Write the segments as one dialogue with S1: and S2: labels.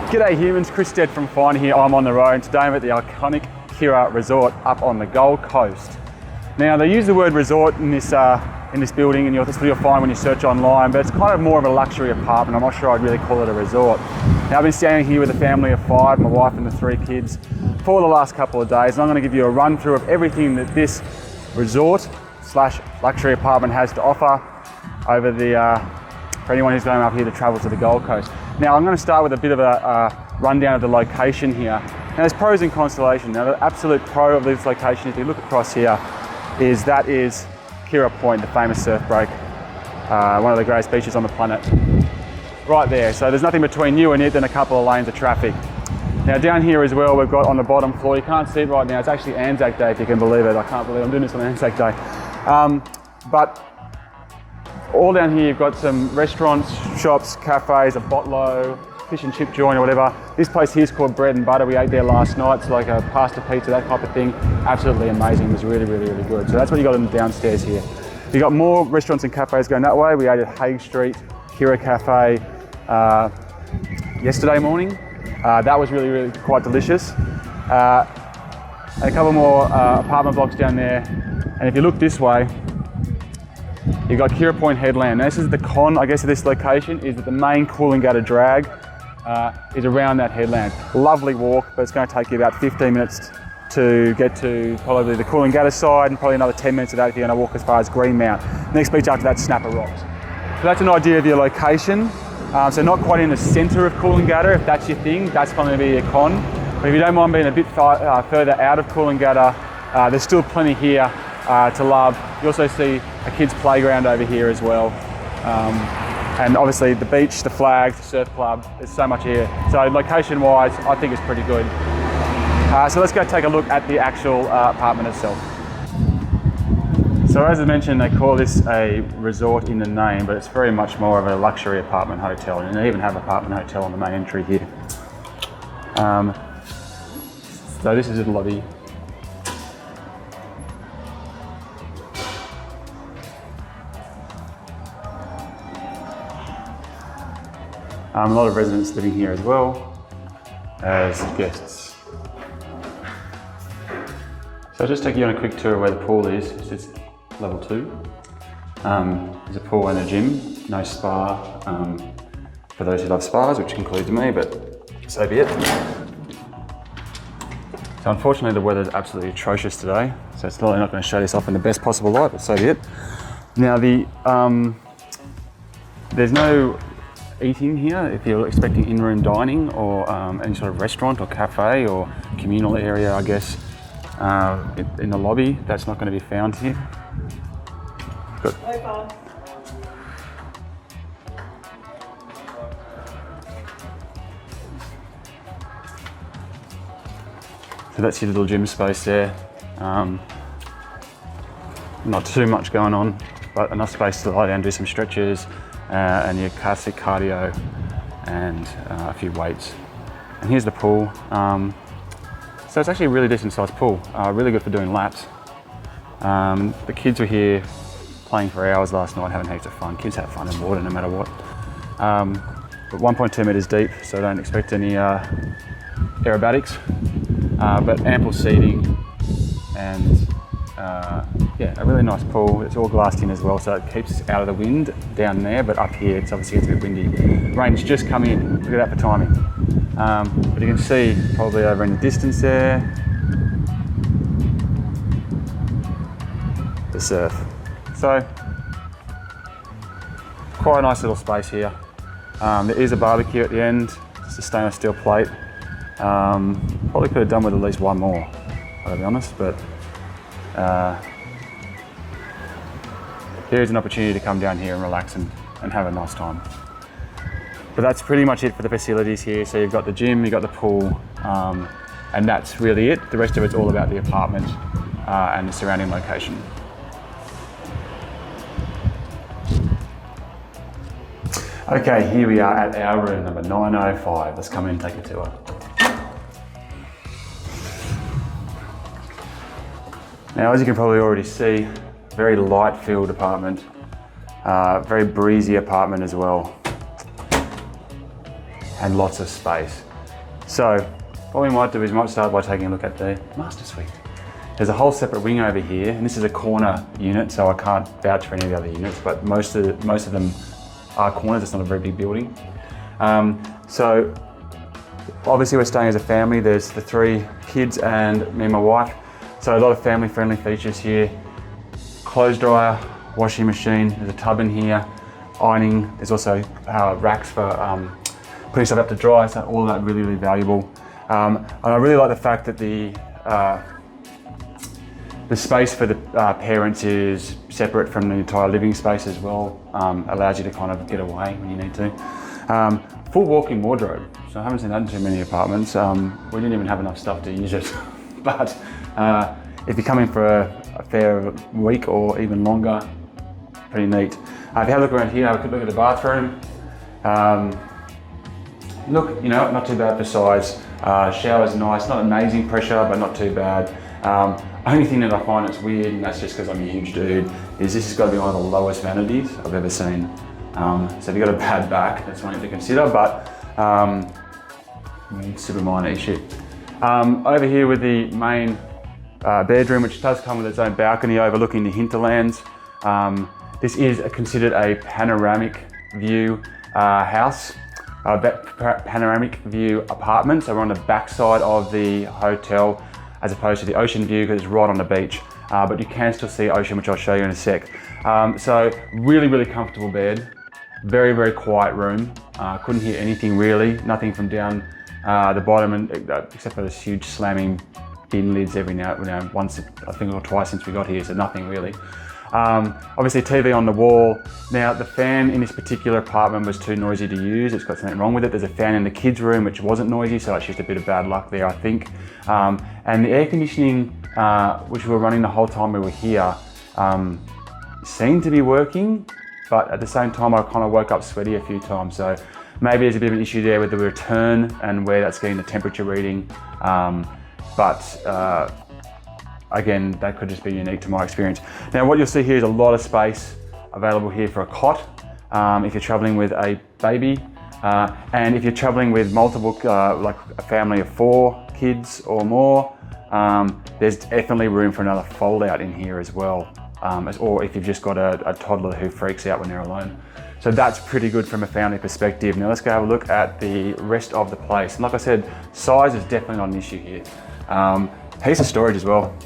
S1: G'day humans, Chris Stead from Fine here. I'm on the road and today I'm at the Iconic Kirra Resort up on the Gold Coast. Now they use the word resort in this building, and that's what you'll find when you search online, but it's kind of more of a luxury apartment. I'm not sure I'd really call it a resort. Now I've been staying here with a family of 5, my wife and the 3 kids, for the last couple of days, and I'm going to give you a run through of everything that this resort slash luxury apartment has to offer over for anyone who's going up here to travel to the Gold Coast. Now I'm going to start with a bit of a rundown of the location here. Now there's pros and cons to location. Now the absolute pro of this location, if you look across here, is Kirra Point, the famous surf break, one of the greatest beaches on the planet. Right there, so there's nothing between you and it than a couple of lanes of traffic. Now down here as well, we've got on the bottom floor, you can't see it right now, it's actually Anzac Day if you can believe it. I can't believe I'm doing this on Anzac Day. But all down here you've got some restaurants, shops, cafes, a botlo, fish and chip joint or whatever. This place here is called Bread and Butter. We ate there last night. It's like a pasta pizza, that type of thing. Absolutely amazing. It was really, really, really good. So that's what you got in the downstairs here. You got more restaurants and cafes going that way. We ate at Hague Street, Kirra Cafe yesterday morning. That was really, really quite delicious. And a couple more apartment blocks down there. And if you look this way, you've got Kirra Point Headland. Now this is the con, I guess, of this location, is that the main Coolangatta drag is around that headland. Lovely walk, but it's going to take you about 15 minutes to get to probably the Coolangatta side, and probably another 10 minutes of that if you're going to walk as far as Greenmount. Next beach after that, Snapper Rocks. So that's an idea of your location. So not quite in the centre of Coolangatta. If that's your thing, that's going to be your con. But if you don't mind being a bit further out of Coolangatta, there's still plenty here to love. You also see a kids' playground over here as well. And obviously the beach, the flags, the surf club, there's so much here. So location-wise, I think it's pretty good. So let's go take a look at the actual apartment itself. So as I mentioned, they call this a resort in the name, but it's very much more of a luxury apartment hotel, and they even have apartment hotel on the main entry here. So this is the lobby. A lot of residents living here as well as guests. So I'll just take you on a quick tour of where the pool is. It's level 2. There's a pool and a gym, no spa for those who love spas, which includes me, but so be it. So unfortunately the weather's absolutely atrocious today, so it's probably not going to show this off in the best possible light, but so be it. Now there's no eating here if you're expecting in-room dining or any sort of restaurant or cafe or communal area, I guess, in the lobby. That's not going to be found here. Good. So that's your little gym space there. Not too much going on, but enough space to lie down, do some stretches, and your classic cardio and a few weights. And here's the pool. So it's actually a really decent sized pool, really good for doing laps. The kids were here playing for hours last night, having heaps of fun. Kids have fun in water no matter what. But 1.2 metres deep, so don't expect any aerobatics, but ample seating and yeah, a really nice pool. It's all glassed in as well, so it keeps us out of the wind down there, but up here it's obviously gets a bit windy. Rain's just come in, look at that for timing. But you can see probably over in the distance there, the surf. So, quite a nice little space here. There is a barbecue at the end, just a stainless steel plate. Probably could have done with at least one more, I'll be honest, but there is an opportunity to come down here and relax and have a nice time. But that's pretty much it for the facilities here. So you've got the gym, you've got the pool, and that's really it. The rest of it's all about the apartment and the surrounding location. Okay, here we are at our room number 905. Let's come in and take a tour. Now, as you can probably already see, very light-filled apartment, very breezy apartment as well, and lots of space. So what we might do is we might start by taking a look at the master suite. There's a whole separate wing over here, and this is a corner unit, so I can't vouch for any of the other units, but most of them are corners. It's not a very big building. So obviously we're staying as a family. There's the 3 kids and me and my wife. So a lot of family friendly features here. Clothes dryer, washing machine, there's a tub in here, ironing. There's also racks for putting stuff up to dry, so all of that really, really valuable. And I really like the fact that the space for the parents is separate from the entire living space as well. Allows you to kind of get away when you need to. Full walk-in wardrobe, so I haven't seen that in too many apartments. We didn't even have enough stuff to use it. But if you're coming for a fair week or even longer, pretty neat. If you have a look around here, have a quick look at the bathroom. Look, you know, not too bad for size. Shower's nice, not amazing pressure, but not too bad. Only thing that I find that's weird, and that's just because I'm a huge dude, is this has got to be one of the lowest vanities I've ever seen. So if you've got a bad back, that's one to consider, but super minor issue. Over here with the main bedroom, which does come with its own balcony overlooking the hinterlands. This is considered a panoramic view house, panoramic view apartment. So we're on the back side of the hotel as opposed to the ocean view because it's right on the beach. But you can still see ocean, which I'll show you in a sec. So really, really comfortable bed. Very, very quiet room. Couldn't hear anything really, nothing from down the bottom, and except for this huge slamming bin lids every now once, I think, or twice since we got here, so nothing really. Obviously TV on the wall. Now the fan in this particular apartment was too noisy to use. It's got something wrong with it. There's a fan in the kids' room which wasn't noisy, so it's just a bit of bad luck there, I think. And the air conditioning, which we were running the whole time we were here, seemed to be working, but at the same time I kind of woke up sweaty a few times, so maybe there's a bit of an issue there with the return and where that's getting the temperature reading. Again, that could just be unique to my experience. Now what you'll see here is a lot of space available here for a cot if you're traveling with a baby, and if you're traveling with multiple, like a family of 4 kids or more, there's definitely room for another fold out in here as well, or if you've just got a toddler who freaks out when they're alone. So that's pretty good from a family perspective. Now let's go have a look at the rest of the place. And like I said, size is definitely not an issue here. Piece of storage as well.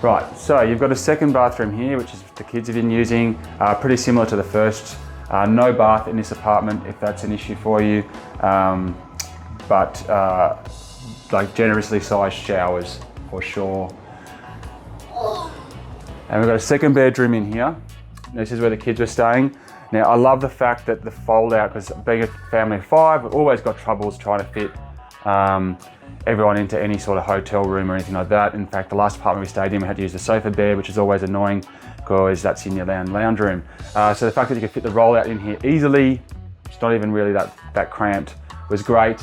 S1: Right, so you've got a second bathroom here, which is the kids have been using, pretty similar to the first. No bath in this apartment if that's an issue for you, but like generously sized showers for sure. And we've got a second bedroom in here. This is where the kids were staying. Now I love the fact that the fold out, because being a family of 5, we've always got troubles trying to fit everyone into any sort of hotel room or anything like that. In fact, the last apartment we stayed in, we had to use the sofa bed, which is always annoying because that's in your lounge room. So the fact that you could fit the roll out in here easily, it's not even really that cramped, was great.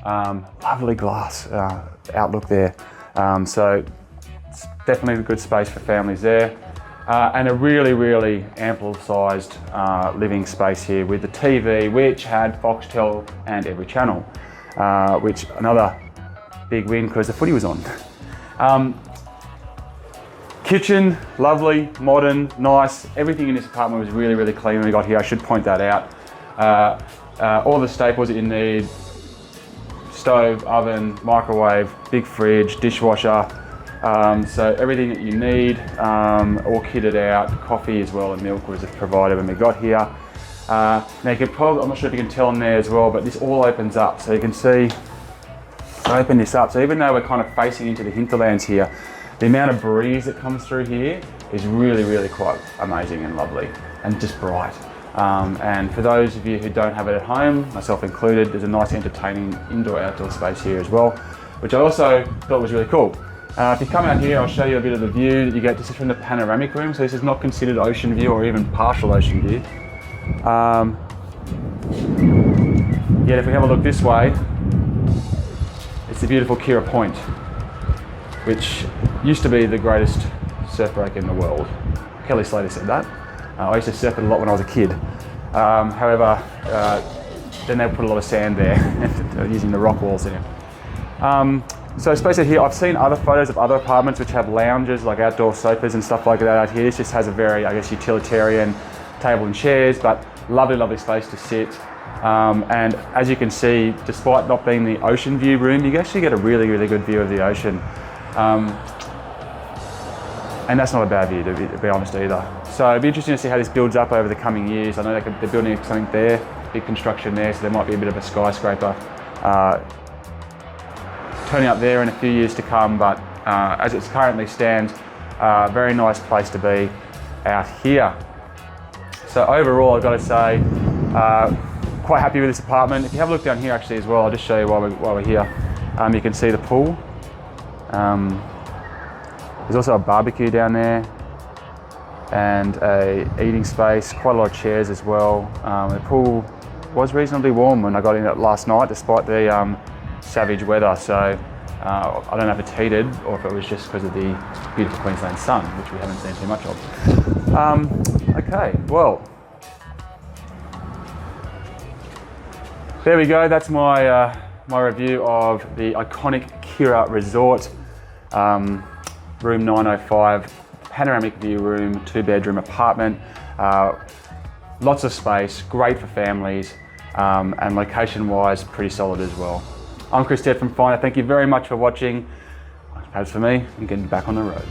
S1: Lovely glass outlook there. So it's definitely a good space for families there. And a really, really ample sized living space here with the TV, which had Foxtel and every channel, which another big win because the footy was on. Kitchen, lovely, modern, nice. Everything in this apartment was really, really clean when we got here. I should point that out. All the staples that you need: stove, oven, microwave, big fridge, dishwasher. So everything that you need, all kitted out. Coffee as well and milk was provided when we got here. Now you can probably, I'm not sure if you can tell in there as well, but this all opens up. So you can see, I open this up. So even though we're kind of facing into the hinterlands here, the amount of breeze that comes through here is really, really quite amazing and lovely and just bright. And for those of you who don't have it at home, myself included, there's a nice entertaining indoor-outdoor space here as well, which I also thought was really cool. If you come out here, I'll show you a bit of the view that you get. This is from the panoramic room, so this is not considered ocean view or even partial ocean view. Yet if we have a look this way, it's the beautiful Kirra Point, which used to be the greatest surf break in the world. Kelly Slater said that. I used to surf it a lot when I was a kid. However, then they'll put a lot of sand there using the rock walls in it. So space out here, I've seen other photos of other apartments which have lounges, like outdoor sofas and stuff like that out here. This just has a very, I guess, utilitarian table and chairs, but lovely, lovely space to sit. And as you can see, despite not being the ocean view room, you actually get a really, really good view of the ocean. And that's not a bad view, to be honest, either. So it'd be interesting to see how this builds up over the coming years. I know they're building something there, big construction there, so there might be a bit of a skyscraper turning up there in a few years to come, but as it currently stands, very nice place to be out here. So overall, I've got to say, quite happy with this apartment. If you have a look down here actually as well, I'll just show you while we're here. You can see the pool. There's also a barbecue down there and a eating space, quite a lot of chairs as well. The pool was reasonably warm when I got in it last night, despite the savage weather. So I don't know if it's heated or if it was just because of the beautiful Queensland sun, which we haven't seen too much of. Okay, well, there we go. That's my my review of the Iconic Kirra Resort, room 905, panoramic view room, 2-bedroom apartment. Lots of space, great for families, and location-wise, pretty solid as well. I'm Chris Stead from Finder. Thank you very much for watching. As for me, I'm getting back on the road.